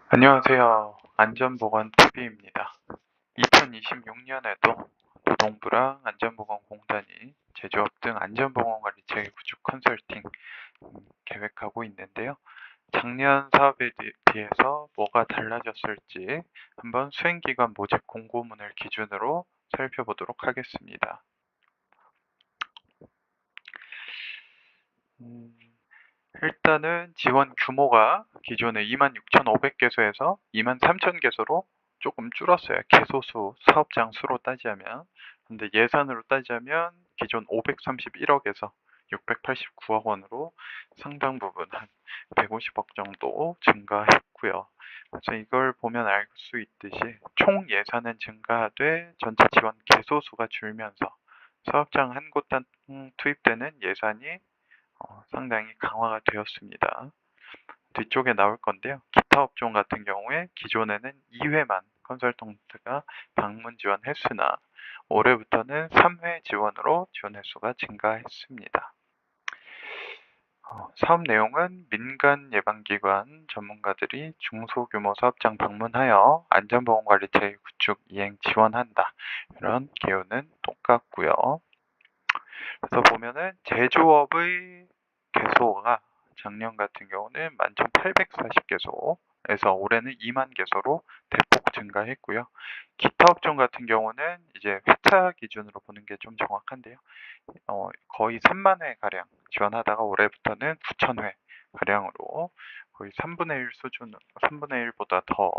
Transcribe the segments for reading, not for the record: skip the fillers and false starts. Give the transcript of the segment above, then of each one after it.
안녕하세요. 안전보건TV입니다. 2026년에도 노동부랑 안전보건공단이 제조업 등 안전보건관리 체계 구축 컨설팅 계획하고 있는데요. 작년 사업에 비해서 뭐가 달라졌을지 한번 수행기관 모집 공고문을 기준으로 살펴보도록 하겠습니다. 일단은 지원 규모가 기존에 26,500개소에서 23,000개소로 조금 줄었어요. 개소수, 사업장 수로 따지자면. 근데 예산으로 따지자면 기존 531억에서 689억 원으로 상당 부분 한 150억 정도 증가했고요. 그래서 이걸 보면 알 수 있듯이 총 예산은 증가하되 전체 지원 개소수가 줄면서 사업장 한 곳당 투입되는 예산이 상당히 강화가 되었습니다. 뒤쪽에 나올 건데요. 기타 업종 같은 경우에 기존에는 2회만 컨설턴트가 방문 지원 횟수나 올해부터는 3회 지원으로 지원 횟수가 증가했습니다. 사업 내용은 민간 예방기관 전문가들이 중소규모 사업장 방문하여 안전보건관리 체계 구축 이행 지원한다. 이런 개요는 똑같고요. 그래서 보면은 제조업의 개소가 작년 같은 경우는 11,840개소에서 올해는 2만 개소로 대폭 증가했고요. 기타 업종 같은 경우는 이제 회차 기준으로 보는 게 좀 정확한데요. 거의 3만 회 가량 지원하다가 올해부터는 9천 회 가량으로 거의 3분의 1 수준, 3분의 1보다 더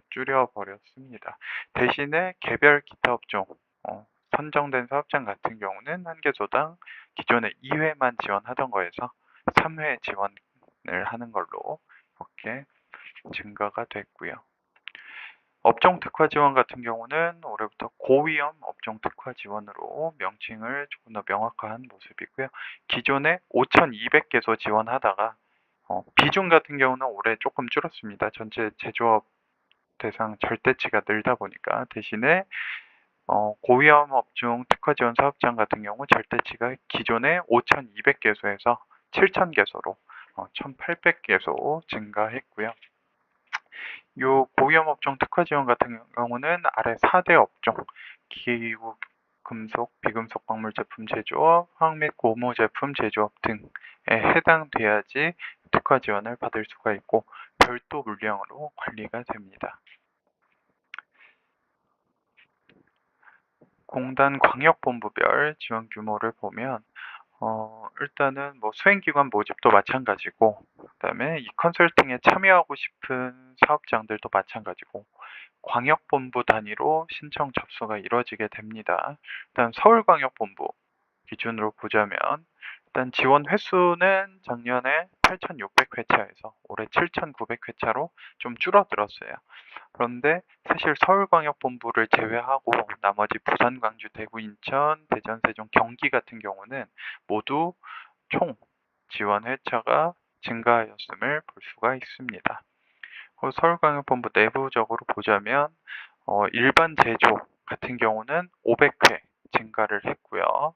줄여버렸습니다. 대신에 개별 기타 업종 선정된 사업장 같은 경우는 한 개소당 기존에 2회만 지원하던 거에서 3회 지원을 하는 걸로 이렇게 증가가 됐고요. 업종 특화 지원 같은 경우는 올해부터 고위험 업종 특화 지원으로 명칭을 조금 더 명확화한 모습이고요. 기존에 5,200개소 지원하다가 비중 같은 경우는 올해 조금 줄었습니다. 전체 제조업 대상 절대치가 늘다 보니까 대신에 고위험 업종 특화 지원 사업장 같은 경우 절대치가 기존에 5,200개소에서 7,000개소로 1,800개소 증가했고요. 요 고위험 업종 특화 지원 같은 경우는 아래 4대 업종, 기구, 금속, 비금속 광물 제품 제조업, 화학 및 고무 제품 제조업 등에 해당돼야지 특화 지원을 받을 수가 있고 별도 물량으로 관리가 됩니다. 공단 광역본부별 지원 규모를 보면 일단은 뭐 수행기관 모집도 마찬가지고 그다음에 이 컨설팅에 참여하고 싶은 사업장들도 마찬가지고 광역본부 단위로 신청 접수가 이루어지게 됩니다. 일단 서울광역본부 기준으로 보자면 일단 지원 횟수는 작년에 8,600회차에서 올해 7,900회차로 좀 줄어들었어요. 그런데 사실 서울광역본부를 제외하고 나머지 부산, 광주, 대구, 인천, 대전, 세종, 경기 같은 경우는 모두 총 지원 회차가 증가하였음을 볼 수가 있습니다. 서울광역본부 내부적으로 보자면 일반 제조 같은 경우는 500회 증가를 했고요.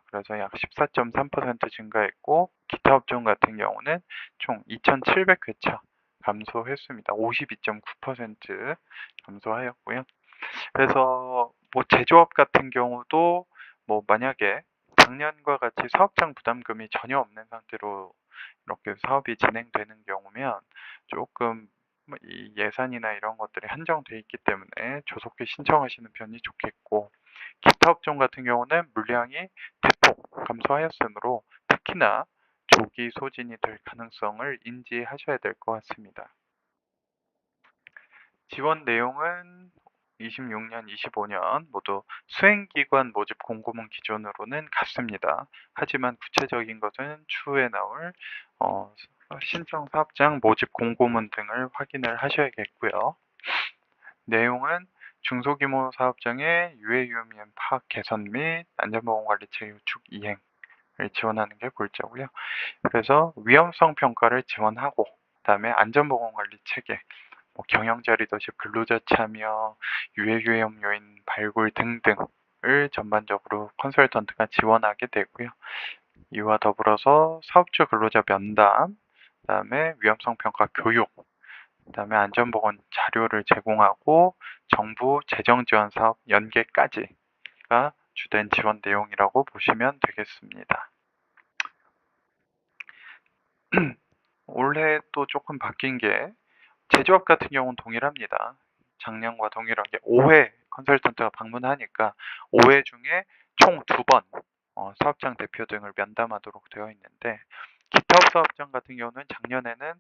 그래서 약 14.3% 증가했고 기타 업종 같은 경우는 총 2,700회차 감소했습니다. 52.9% 감소하였고요. 그래서 뭐 제조업 같은 경우도 뭐 만약에 작년과 같이 사업장 부담금이 전혀 없는 상태로 이렇게 사업이 진행되는 경우면 조금 이 예산이나 이런 것들이 한정돼 있기 때문에 조속히 신청하시는 편이 좋겠고 기타 업종 같은 경우는 물량이 대폭 감소하였으므로 특히나 조기 소진이 될 가능성을 인지하셔야 될 것 같습니다. 지원 내용은 26년, 25년 모두 수행기관 모집 공고문 기준으로는 같습니다. 하지만 구체적인 것은 추후에 나올 신청 사업장 모집 공고문 등을 확인을 하셔야겠고요. 내용은 중소규모 사업장의 유해유해미엔 파악 개선 및 안전보건관리 체계 구축 이행을 지원하는 게 골자고요. 그래서 위험성 평가를 지원하고 그다음에 안전보건관리 체계 경영자 리더십, 근로자 참여, 유해유해염 요인 발굴 등등을 전반적으로 컨설턴트가 지원하게 되고요. 이와 더불어서 사업주 근로자 면담, 그다음에 위험성 평가 교육 그다음에 안전보건 자료를 제공하고 정부 재정지원 사업 연계까지가 주된 지원 내용이라고 보시면 되겠습니다. 올해 또 조금 바뀐 게 제조업 같은 경우는 동일합니다. 작년과 동일하게 5회 컨설턴트가 방문하니까 5회 중에 총 2번 사업장 대표 등을 면담하도록 되어 있는데 기타업 사업장 같은 경우는 작년에는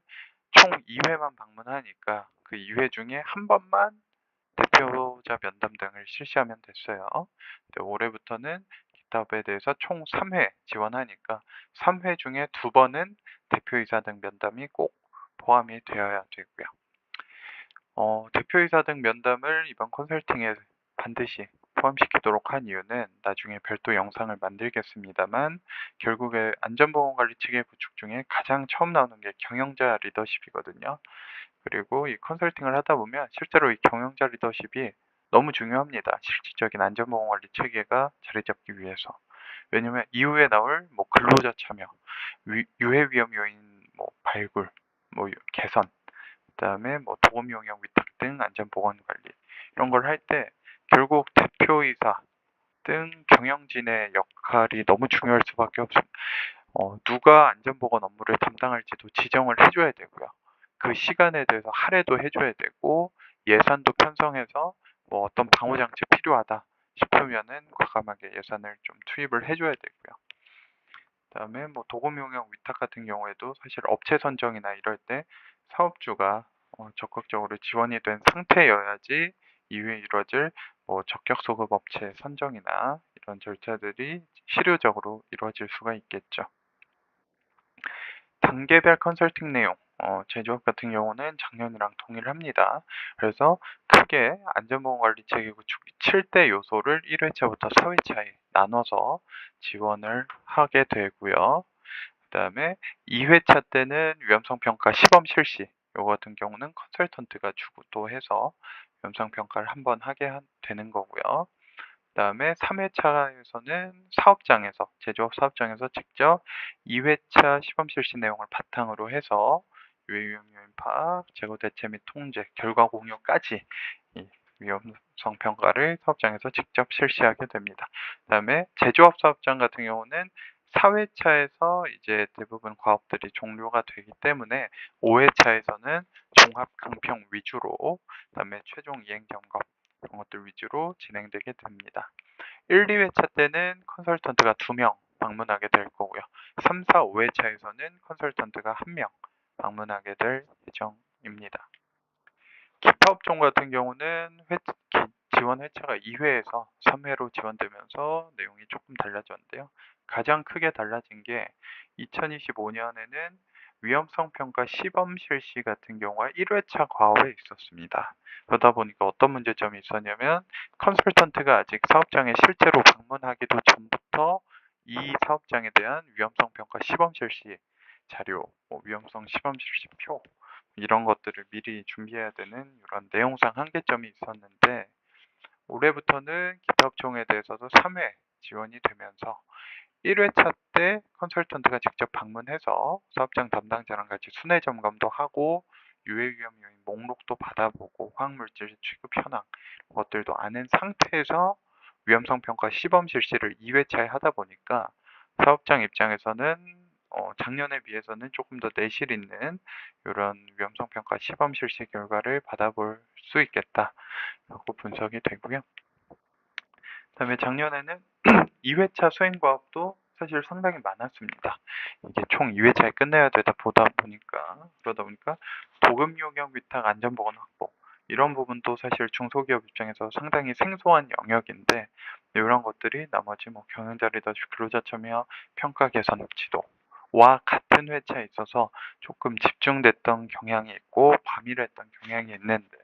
총 2회만 방문하니까 그 2회 중에 한 번만 대표자 면담 등을 실시하면 됐어요. 근데 올해부터는 기타업에 대해서 총 3회 지원하니까 3회 중에 2번은 대표이사 등 면담이 꼭 포함이 되어야 되고요. 대표이사 등 면담을 이번 컨설팅에 반드시 포함시키도록 한 이유는 나중에 별도 영상을 만들겠습니다만 결국에 안전보건관리 체계 구축 중에 가장 처음 나오는 게 경영자 리더십이거든요. 그리고 이 컨설팅을 하다 보면 실제로 이 경영자 리더십이 너무 중요합니다. 실질적인 안전보건관리 체계가 자리 잡기 위해서. 왜냐면 이후에 나올 뭐 근로자 참여, 유해 위험 요인 뭐 발굴, 뭐 개선, 그다음에 뭐 도금 용역 위탁 등 안전 보건 관리 이런 걸 할 때 결국 대표이사 등 경영진의 역할이 너무 중요할 수밖에 없습니다. 누가 안전보건 업무를 담당할지도 지정을 해줘야 되고요. 그 시간에 대해서 할애도 해줘야 되고 예산도 편성해서 뭐 어떤 방호장치 필요하다 싶으면은 과감하게 예산을 좀 투입을 해줘야 되고요. 그다음에 뭐 도금 용역 위탁 같은 경우에도 사실 업체 선정이나 이럴 때 사업주가 적극적으로 지원이 된 상태여야지 이후에 이루어질 뭐 적격 소급 업체 선정이나 이런 절차들이 실효적으로 이루어질 수가 있겠죠. 단계별 컨설팅 내용, 제조업 같은 경우는 작년이랑 동일합니다. 그래서 크게 안전보건관리체계 구축 7대 요소를 1회차부터 4회차에 나눠서 지원을 하게 되고요. 그 다음에 2회차 때는 위험성 평가 시범 실시, 요거 같은 경우는 컨설턴트가 주도해서 위험성 평가를 한번 하게 되는 거고요. 그 다음에 3회차에서는 사업장에서, 제조업 사업장에서 직접 2회차 시범 실시 내용을 바탕으로 해서 유해 위험 요인 파악, 재고 대체 및 통제, 결과 공유까지 이 위험성 평가를 사업장에서 직접 실시하게 됩니다. 그 다음에 제조업 사업장 같은 경우는 4회차에서 이제 대부분 과업들이 종료가 되기 때문에 5회차에서는 종합 강평 위주로, 그 다음에 최종 이행 점검 이런 것들 위주로 진행되게 됩니다. 1, 2회차 때는 컨설턴트가 2명 방문하게 될 거고요. 3, 4, 5회차에서는 컨설턴트가 1명 방문하게 될 예정입니다. 기타 업종 같은 경우는 지원 회차가 2회에서 3회로 지원되면서 내용이 조금 달라졌는데요. 가장 크게 달라진 게 2025년에는 위험성 평가 시범 실시 같은 경우가 1회차 과업에 있었습니다. 그러다 보니까 어떤 문제점이 있었냐면 컨설턴트가 아직 사업장에 실제로 방문하기도 전부터 이 사업장에 대한 위험성 평가 시범 실시 자료, 위험성 시범 실시 표 이런 것들을 미리 준비해야 되는 이런 내용상 한계점이 있었는데 올해부터는 기타 업종에 대해서도 3회 지원이 되면서 1회차 때 컨설턴트가 직접 방문해서 사업장 담당자랑 같이 순회 점검도 하고 유해 위험 요인 목록도 받아보고 화학물질 취급 현황 것들도 아는 상태에서 위험성 평가 시범 실시를 2회차에 하다 보니까 사업장 입장에서는 작년에 비해서는 조금 더 내실 있는 이런 위험성 평가 시범 실시 결과를 받아볼 수 있겠다라고 분석이 되고요. 그다음에 작년에는 2회차 수행 과업도 사실 상당히 많았습니다. 이게 총 2회차에 끝내야 되다 그러다 보니까 도금 용역 위탁 안전보건 확보 이런 부분도 사실 중소기업 입장에서 상당히 생소한 영역인데 이런 것들이 나머지 뭐 경영자 리더십, 근로자 참여, 평가 개선 지도와 같은 회차에 있어서 조금 집중됐던 경향이 있고 과밀했던 경향이 있는데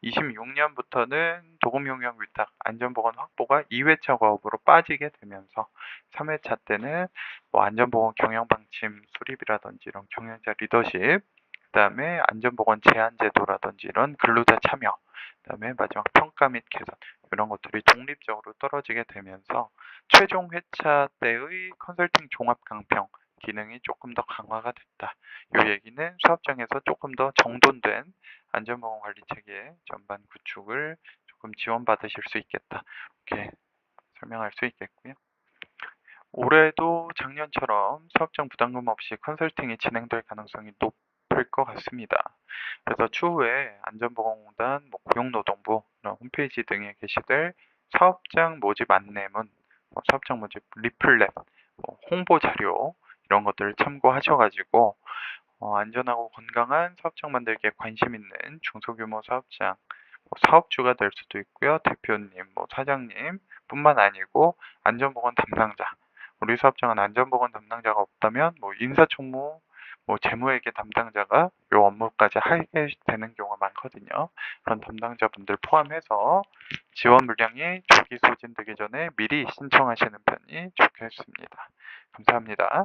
26년부터는 도금 용역 위탁 안전보건 확보가 2회차 과업으로 빠지게 되면서 3회차 때는 뭐 안전보건 경영 방침 수립이라든지 이런 경영자 리더십, 그다음에 안전보건 제한 제도라든지 이런 근로자 참여, 그다음에 마지막 평가 및 개선 이런 것들이 독립적으로 떨어지게 되면서 최종 회차 때의 컨설팅 종합 강평 기능이 조금 더 강화가 됐다. 이 얘기는 수업장에서 조금 더 정돈된 안전보건관리체계 전반 구축을 조금 지원받으실 수 있겠다. 이렇게 설명할 수 있겠고요. 올해도 작년처럼 수업장 부담금 없이 컨설팅이 진행될 가능성이 높을 것 같습니다. 그래서 추후에 안전보건공단, 고용노동부 이런 홈페이지 등에 게시될 사업장 모집 안내문, 사업장 모집 리플렛, 홍보 자료 이런 것들을 참고하셔가지고 안전하고 건강한 사업장 만들기에 관심 있는 중소규모 사업장 사업주가 될 수도 있고요. 대표님, 사장님 뿐만 아니고 안전보건 담당자. 우리 사업장은 안전보건 담당자가 없다면 인사총무, 재무회계 담당자가 이 업무까지 하게 되는 경우가 많거든요. 그런 담당자분들 포함해서 지원 물량이 조기 소진되기 전에 미리 신청하시는 편이 좋겠습니다. 감사합니다.